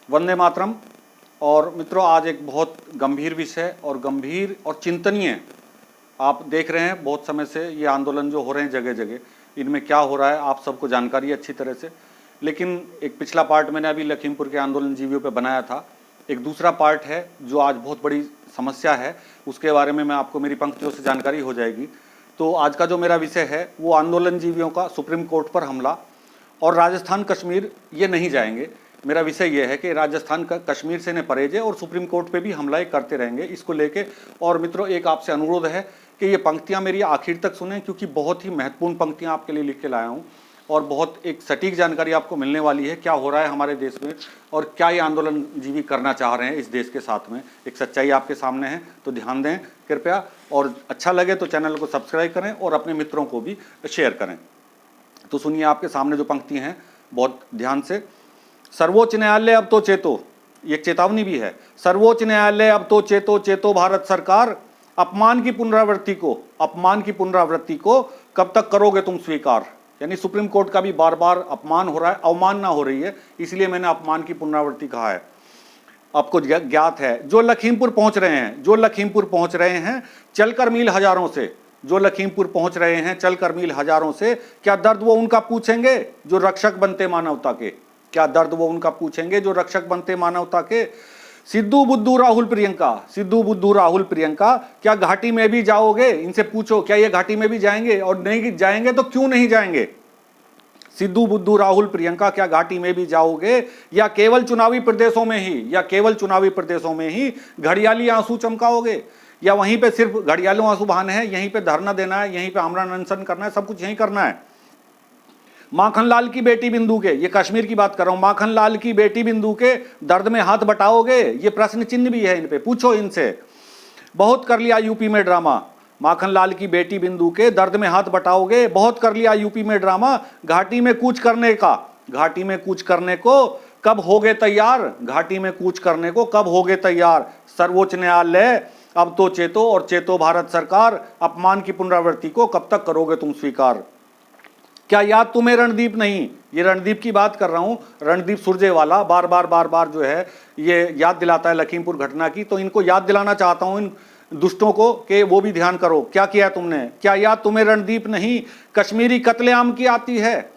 वंदे मातरम। और मित्रों, आज एक बहुत गंभीर विषय और गंभीर और चिंतनीय, आप देख रहे हैं बहुत समय से ये आंदोलन जो हो रहे हैं जगह जगह, इनमें क्या हो रहा है आप सबको जानकारी है अच्छी तरह से। लेकिन एक पिछला पार्ट मैंने अभी लखीमपुर के आंदोलन जीवियों पे बनाया था, एक दूसरा पार्ट है जो आज बहुत बड़ी समस्या है, उसके बारे में मैं आपको मेरी पंक्तियों से जानकारी हो जाएगी। तो आज का जो मेरा विषय है वो आंदोलन जीवियों का सुप्रीम कोर्ट पर हमला और राजस्थान कश्मीर ये नहीं जाएंगे। मेरा विषय ये है कि राजस्थान का कश्मीर से न परहेज है और सुप्रीम कोर्ट पे भी हमला करते रहेंगे इसको लेके। और मित्रों, एक आपसे अनुरोध है कि ये पंक्तियां मेरी आखिर तक सुनें, क्योंकि बहुत ही महत्वपूर्ण पंक्तियां आपके लिए लिख के लाया हूँ और बहुत एक सटीक जानकारी आपको मिलने वाली है क्या हो रहा है हमारे देश में और क्या ये आंदोलन जीवी करना चाह रहे हैं इस देश के साथ में। एक सच्चाई आपके सामने है, तो ध्यान दें कृपया, और अच्छा लगे तो चैनल को सब्सक्राइब करें और अपने मित्रों को भी शेयर करें। तो सुनिए, आपके सामने जो पंक्ति हैं बहुत ध्यान से। सर्वोच्च न्यायालय अब तो चेतो, ये चेतावनी भी है। सर्वोच्च न्यायालय अब तो चेतो, चेतो भारत सरकार, अपमान की पुनरावृत्ति को कब तक करोगे तुम स्वीकार। यानी सुप्रीम कोर्ट का भी बार बार अपमान हो रहा है, अवमानना हो रही है, इसलिए मैंने अपमान की पुनरावृत्ति कहा है। आपको ज्ञात है जो लखीमपुर पहुंच रहे हैं चलकर मील हजारों से, जो लखीमपुर पहुंच रहे हैं चलकर मील हजारों से, क्या दर्द वो उनका पूछेंगे जो रक्षक बनते मानवता के, क्या दर्द वो उनका पूछेंगे जो रक्षक बनते मानवता के। सिद्धू बुद्धू राहुल प्रियंका क्या घाटी में भी जाओगे, इनसे पूछो क्या ये घाटी में भी जाएंगे, और नहीं जाएंगे तो क्यों नहीं जाएंगे। सिद्धू बुद्धू राहुल प्रियंका क्या घाटी में भी जाओगे, या केवल चुनावी प्रदेशों में ही घड़ियाली आंसू चमकाओगे, या वहीं पे सिर्फ घड़ियालों आंसू बहाने हैं, यहीं पे धरना देना है, यहीं पे आमरण अनशन करना है, सब कुछ यहीं करना है। माखनलाल की बेटी बिंदु के, ये कश्मीर की बात कर रहा हूं, माखनलाल की बेटी बिंदु के दर्द में हाथ बटाओगे, ये प्रश्न चिन्ह भी है इन पे, पूछो इनसे। बहुत कर लिया यूपी में ड्रामा, माखनलाल की बेटी बिंदु के दर्द में हाथ बटाओगे, बहुत कर लिया यूपी में ड्रामा, घाटी में कूच करने को कब होगे तैयार, सर्वोच्च न्यायालय अब तो चेतो और चेतो भारत सरकार, अपमान की पुनरावृत्ति को कब तक करोगे तुम स्वीकार। क्या याद तुम्हें रणदीप नहीं, ये रणदीप की बात कर रहा हूं, रणदीप सुरजेवाला बार बार जो है ये याद दिलाता है लखीमपुर घटना की, तो इनको याद दिलाना चाहता हूं इन दुष्टों को कि वो भी ध्यान करो क्या किया तुमने। क्या याद तुम्हें रणदीप नहीं, कश्मीरी कत्लेआम की आती है,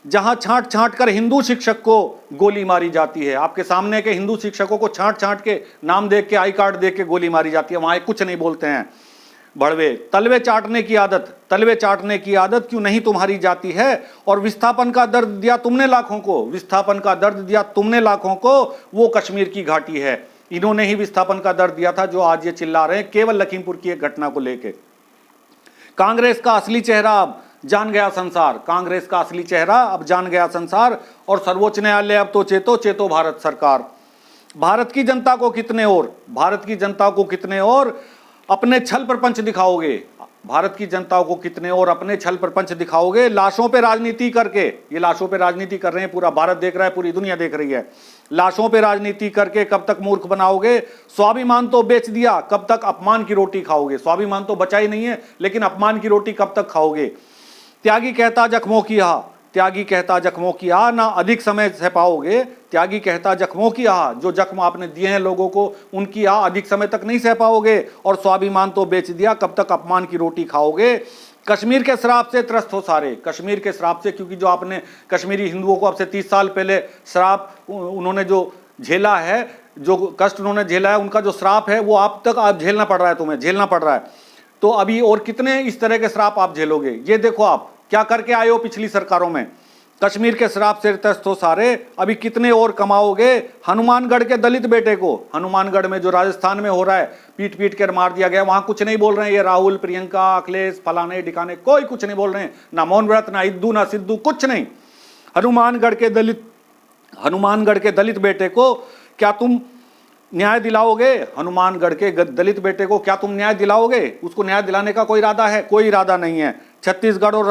जहां छांट छांट कर हिंदू शिक्षक को गोली मारी जाती है। आपके सामने के हिंदू शिक्षकों को छांट छांट के नाम देख के, आई कार्ड देख के गोली मारी जाती है, वहां कुछ नहीं बोलते हैं भड़वे। तलवे चाटने की आदत क्यों नहीं तुम्हारी जाती है, और विस्थापन का दर्द दिया तुमने लाखों को, वो कश्मीर की घाटी है। इन्होंने ही विस्थापन का दर्द दिया था जो आज ये चिल्ला रहे हैं केवल लखीमपुर की एक घटना को लेके। कांग्रेस का असली चेहरा अब जान गया संसार, और सर्वोच्च न्यायालय अब तो चेतो भारत सरकार। भारत की जनता को कितने और अपने छल प्रपंच दिखाओगे, लाशों पे राजनीति करके, ये लाशों पे राजनीति कर रहे हैं, पूरा भारत देख रहा है, पूरी दुनिया देख रही है। लाशों पे राजनीति करके कब तक मूर्ख बनाओगे, स्वाभिमान तो बेच दिया, कब तक अपमान की रोटी खाओगे। स्वाभिमान तो बचा ही नहीं है, लेकिन अपमान की रोटी कब तक खाओगे। त्यागी कहता जख्मों की आह ना अधिक समय सह पाओगे, जो जख्म आपने दिए हैं लोगों को, उनकी आह अधिक समय तक नहीं सह पाओगे, और स्वाभिमान तो बेच दिया, कब तक अपमान की रोटी खाओगे। कश्मीर के श्राप से त्रस्त हो सारे, कश्मीर के श्राप से, क्योंकि जो आपने कश्मीरी हिंदुओं को अब से 30 साल पहले श्राप उन्होंने जो झेला है, जो कष्ट उन्होंने झेला है, उनका जो श्राप है वो आप झेलना पड़ रहा है। तो अभी और कितने इस तरह के श्राप आप झेलोगे, ये देखो आप क्या करके आए हो पिछली सरकारों में। कश्मीर के श्राप से त्रस्त हो सारे, अभी कितने और कमाओगे। हनुमानगढ़ के दलित बेटे को, हनुमानगढ़ में जो राजस्थान में हो रहा है, पीट पीट कर मार दिया गया, वहां कुछ नहीं बोल रहे हैं ये राहुल, प्रियंका, अखिलेश, फलाने ढिकाने, कोई कुछ नहीं बोल रहे हैं, ना मौन व्रत, ना इद्दू, ना सिद्धू, कुछ नहीं। हनुमानगढ़ के दलित बेटे को क्या तुम न्याय दिलाओगे, उसको न्याय दिलाने का कोई इरादा नहीं है। छत्तीसगढ़ और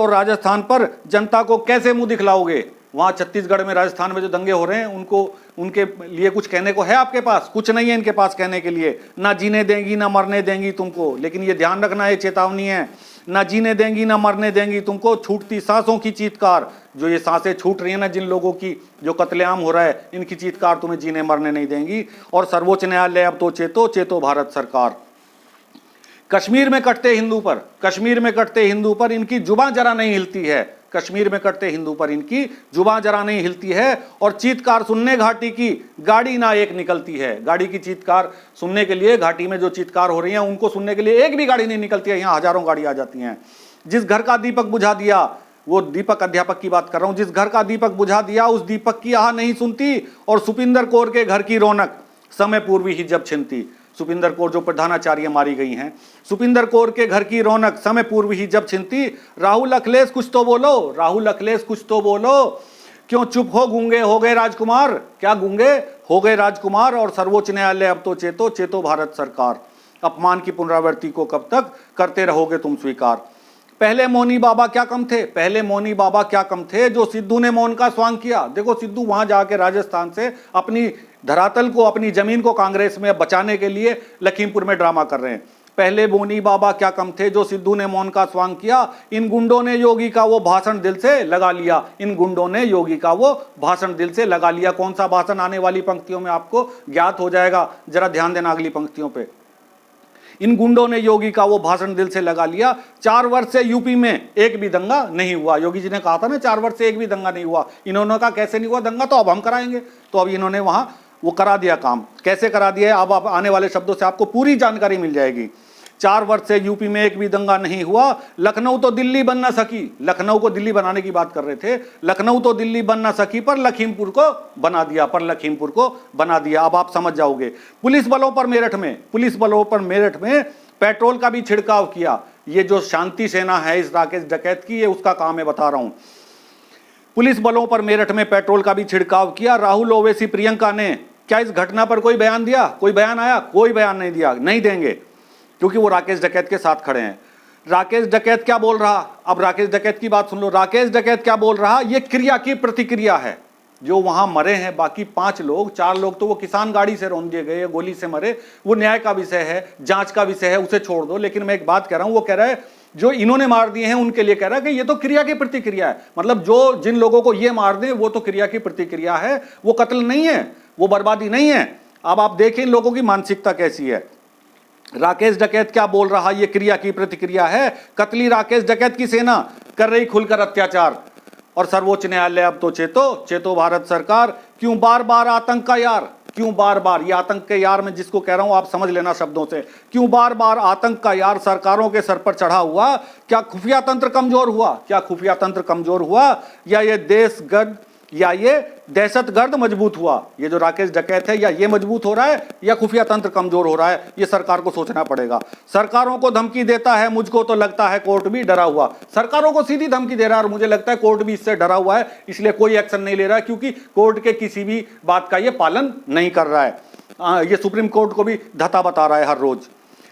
राजस्थान पर जनता को कैसे मुंह दिखलाओगे, वहाँ छत्तीसगढ़ में, राजस्थान में जो दंगे हो रहे हैं, उनको उनके लिए कुछ कहने को है आपके पास? कुछ नहीं है इनके पास कहने के लिए। ना जीने देंगी ना मरने देंगी तुमको, लेकिन ये ध्यान रखना, ये चेतावनी है। ना जीने देंगी ना मरने देंगी तुमको, छूटती सांसों की चीत्कार। जो ये सांसें छूट रही है ना जिन लोगों की, जो कत्लेआम हो रहा है, इनकी चीत्कार तुम्हें जीने मरने नहीं देंगी। और सर्वोच्च न्यायालय अब तो चेतो, चेतो भारत सरकार। कश्मीर में कटते हिंदू पर, कश्मीर में कटते हिंदू पर इनकी जुबान जरा नहीं हिलती है। कश्मीर में कटते हिंदू पर इनकी जुबान जरा नहीं हिलती है। और चीत्कार सुनने घाटी की गाड़ी ना एक निकलती है। गाड़ी की चीत्कार सुनने के लिए, घाटी में जो चीत्कार हो रही है उनको सुनने के लिए एक भी गाड़ी नहीं निकलती है। यहाँ हजारों गाड़ी आ जाती हैं। जिस घर का दीपक बुझा दिया, वो दीपक अध्यापक की बात कर रहा हूं, जिस घर का दीपक बुझा दिया उस दीपक की आह नहीं सुनती। और सुपिंदर कौर के घर की रौनक समय पूर्व ही जब छिनती। सुपिंदर कौर जो प्रधानाचार्य मारी गई हैं, सुपिंदर कौर के घर की रौनक समय पूर्व ही जब छिनती। राहुल अखिलेश कुछ तो बोलो, राहुल अखिलेश कुछ तो बोलो, क्यों चुप हो गूंगे हो गए राजकुमार? क्या गूंगे हो गए राजकुमार? और सर्वोच्च न्यायालय अब तो चेतो, चेतो भारत सरकार। अपमान की पुनरावृत्ति को कब तक करते रहोगे तुम स्वीकार? पहले मौनी बाबा क्या कम थे? पहले मौनी बाबा क्या कम थे जो सिद्धू ने मौन का स्वांग किया? देखो सिद्धू वहां जाके राजस्थान से अपनी धरातल को, अपनी जमीन को कांग्रेस में बचाने के लिए लखीमपुर में ड्रामा कर रहे हैं। पहले मौनी बाबा क्या कम थे जो सिद्धू ने मौन का स्वांग किया? इन गुंडों ने योगी का वो भाषण दिल से लगा लिया। इन गुंडों ने योगी का वो भाषण दिल से लगा लिया। कौन सा भाषण? आने वाली पंक्तियों में आपको ज्ञात हो जाएगा, जरा ध्यान देना अगली पंक्तियों पे। इन गुंडों ने योगी का वो भाषण दिल से लगा लिया। 4 वर्ष से यूपी में एक भी दंगा नहीं हुआ। योगी जी ने कहा था ना 4 वर्ष से एक भी दंगा नहीं हुआ। इन्होंने कहा कैसे नहीं हुआ दंगा, तो अब हम कराएंगे। तो अब इन्होंने वहां वो करा दिया काम। कैसे करा दिया है अब आप आने वाले शब्दों से आपको पूरी जानकारी मिल जाएगी। 4 वर्ष से यूपी में एक भी दंगा नहीं हुआ। लखनऊ तो दिल्ली बन ना सकी, लखनऊ को दिल्ली बनाने की बात कर रहे थे। लखनऊ तो दिल्ली बन ना सकी पर लखीमपुर को बना दिया, पर लखीमपुर को बना दिया। अब आप समझ जाओगे। पुलिस बलों पर मेरठ में, पुलिस बलों पर मेरठ में पेट्रोल का भी छिड़काव किया। ये जो शांति सेना है इस राकेश डकैत की, ये उसका काम है, बता रहा हूं। पुलिस बलों पर मेरठ में पेट्रोल का भी छिड़काव किया। राहुल, ओवैसी, प्रियंका ने क्या इस घटना पर कोई बयान दिया? कोई बयान आया? कोई बयान नहीं दिया, नहीं देंगे, क्योंकि वो राकेश डकैत के साथ खड़े हैं। राकेश डकैत क्या बोल रहा? अब राकेश डकैत की बात सुन लो। राकेश डकैत क्या बोल रहा? ये क्रिया की प्रतिक्रिया है। जो वहां मरे हैं बाकी 5 लोग, 4 लोग तो वो किसान गाड़ी से रौंद दिए गए, गोली से मरे, वो न्याय का विषय है, जांच का विषय है, उसे छोड़ दो। लेकिन मैं एक बात कह रहा हूं, वो कह रहा है जो इन्होंने मार दिए हैं उनके लिए कह रहा है कि ये तो क्रिया की प्रतिक्रिया है। मतलब जो जिन लोगों को ये मार दें वो तो क्रिया की प्रतिक्रिया है, वो कत्ल नहीं है, वो बर्बादी नहीं है। अब आप देखें इन लोगों की मानसिकता कैसी है। राकेश डकैत क्या बोल रहा? ये क्रिया की प्रतिक्रिया है। कतली राकेश डकैत की सेना कर रही खुलकर अत्याचार। और सर्वोच्च न्यायालय अब तो चेतो, चेतो भारत सरकार। क्यों बार बार आतंक का यार? क्यों बार बार? ये आतंक के यार मैं जिसको कह रहा हूं आप समझ लेना शब्दों से। क्यों बार बार आतंक का यार सरकारों के सर पर चढ़ा हुआ? क्या खुफिया तंत्र कमजोर हुआ? क्या खुफिया तंत्र कमजोर हुआ? या ये देशगर्द, या ये दहशतगर्द मजबूत हुआ? ये जो राकेश डकैत है, या ये मजबूत हो रहा है या खुफिया तंत्र कमजोर हो रहा है? ये सरकार को सोचना पड़ेगा। सरकारों को धमकी देता है, मुझको तो लगता है कोर्ट भी डरा हुआ। सरकारों को सीधी धमकी दे रहा है और मुझे लगता है कोर्ट भी इससे डरा हुआ है, इसलिए कोई एक्शन नहीं ले रहा है, क्योंकि कोर्ट के किसी भी बात का ये पालन नहीं कर रहा है। ये सुप्रीम कोर्ट को भी धता बता रहा है हर रोज।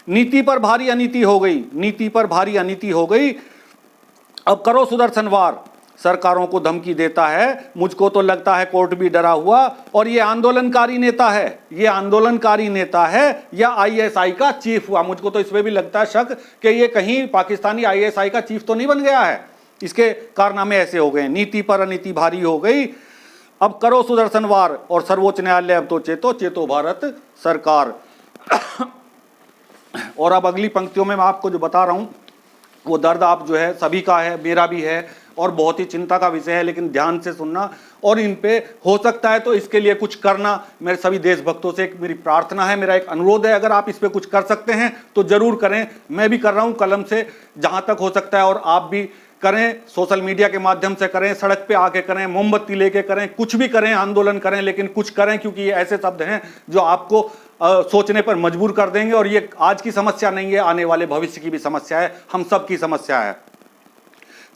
नीति पर भारी अनीति हो गई, नीति पर भारी अनीति हो गई। अब करो सुदर्शनवार। सरकारों को धमकी देता है, मुझको तो लगता है कोर्ट भी डरा हुआ। और ये आंदोलनकारी नेता है, ये आंदोलनकारी नेता है या आईएसआई का चीफ हुआ? मुझको तो इसमें भी लगता है शक कि ये कहीं पाकिस्तानी आईएसआई का चीफ तो नहीं बन गया है, इसके कारनामे ऐसे हो गए। नीति पर अनीति भारी हो गई। अब करो सुदर्शनवार। और सर्वोच्च न्यायालय अब तो चेतो, चेतो भारत सरकार। और अब अगली पंक्तियों में मैं आपको जो बता रहा हूं वो दर्द आप जो है सभी का है, मेरा भी है, और बहुत ही चिंता का विषय है। लेकिन ध्यान से सुनना और इन पे हो सकता है तो इसके लिए कुछ करना। मेरे सभी देशभक्तों से एक मेरी प्रार्थना है, मेरा एक अनुरोध है, अगर आप इस पे कुछ कर सकते हैं तो जरूर करें। मैं भी कर रहा हूं कलम से जहां तक हो सकता है, और आप भी करें, सोशल मीडिया के माध्यम से करें, सड़क पे आके करें, मोमबत्ती लेके करें, कुछ भी करें, आंदोलन करें, लेकिन कुछ करें, क्योंकि ये ऐसे शब्द हैं जो आपको सोचने पर मजबूर कर देंगे। और ये आज की समस्या नहीं है, आने वाले भविष्य की भी समस्या है, हम सब की समस्या है।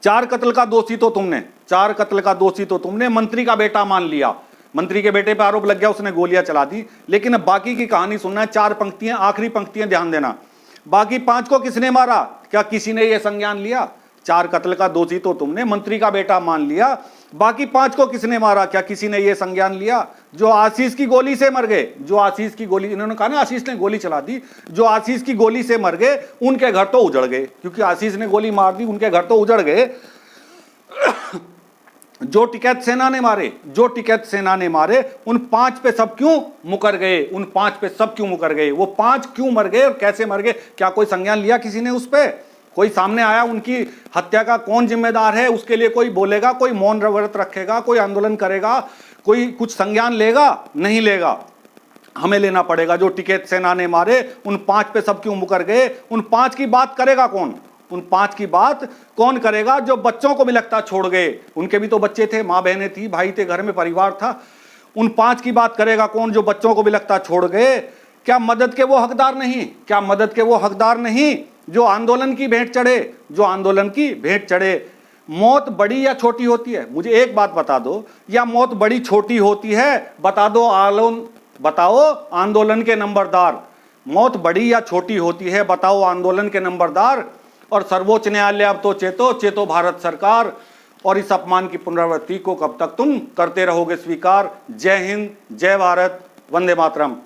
4 कत्ल का दोषी तो तुमने, 4 कत्ल का दोषी तो तुमने मंत्री का बेटा मान लिया। मंत्री के बेटे पर आरोप लग गया, उसने गोलियां चला दी। लेकिन अब बाकी की कहानी सुनना है। 4 पंक्तियां, आखिरी पंक्तियां ध्यान देना। बाकी 5 को किसने मारा? क्या किसी ने यह संज्ञान लिया? 4 कत्ल का दोषी तो तुमने मंत्री का बेटा मान लिया। बाकी 5 को किसने मारा? क्या किसी ने ये संज्ञान लिया? जो आशीष की गोली से मर गए, जो आशीष की गोली, इन्होंने कहा ना आशीष ने गोली चला दी, जो आशीष की गोली से मर गए उनके घर तो उजड़ गए, क्योंकि आशीष ने गोली मार दी, उनके घर तो उजड़ गए। जो टिकैत सेना ने मारे, जो टिकैत सेना ने मारे, उन 5 पे सब क्यों मुकर गए? उन 5 पे सब क्यों मुकर गए? वो 5 क्यों मर गए और कैसे मर गए? क्या कोई संज्ञान लिया किसी ने उस पे? कोई सामने आया? उनकी हत्या का कौन जिम्मेदार है उसके लिए कोई बोलेगा? कोई मौन व्रत रखेगा? कोई आंदोलन करेगा? कोई कुछ संज्ञान लेगा? नहीं लेगा। हमें लेना पड़ेगा। जो टिकैत सेना ने मारे उन 5 पे सब क्यों मुकर गए? उन 5 की बात करेगा कौन? उन 5 की बात कौन करेगा जो बच्चों को भी लगता छोड़ गए? उनके भी तो बच्चे थे, माँ बहनें थी, भाई थे, घर में परिवार था। उन 5 की बात करेगा कौन जो बच्चों को भी लगता छोड़ गए? क्या मदद के वो हकदार नहीं? क्या मदद के वो हकदार नहीं जो आंदोलन की भेंट चढ़े? जो आंदोलन की भेंट चढ़े। मौत बड़ी या छोटी होती है? मुझे एक बात बता दो, या मौत बड़ी छोटी होती है? बता दो बताओ आंदोलन के नंबरदार, मौत बड़ी या छोटी होती है? बताओ आंदोलन के नंबरदार। और सर्वोच्च न्यायालय अब तो चेतो भारत सरकार, और इस अपमान की पुनरावृत्ति को कब तक तुम करते रहोगे स्वीकार? जय हिंद, जय भारत, वंदे मातरम।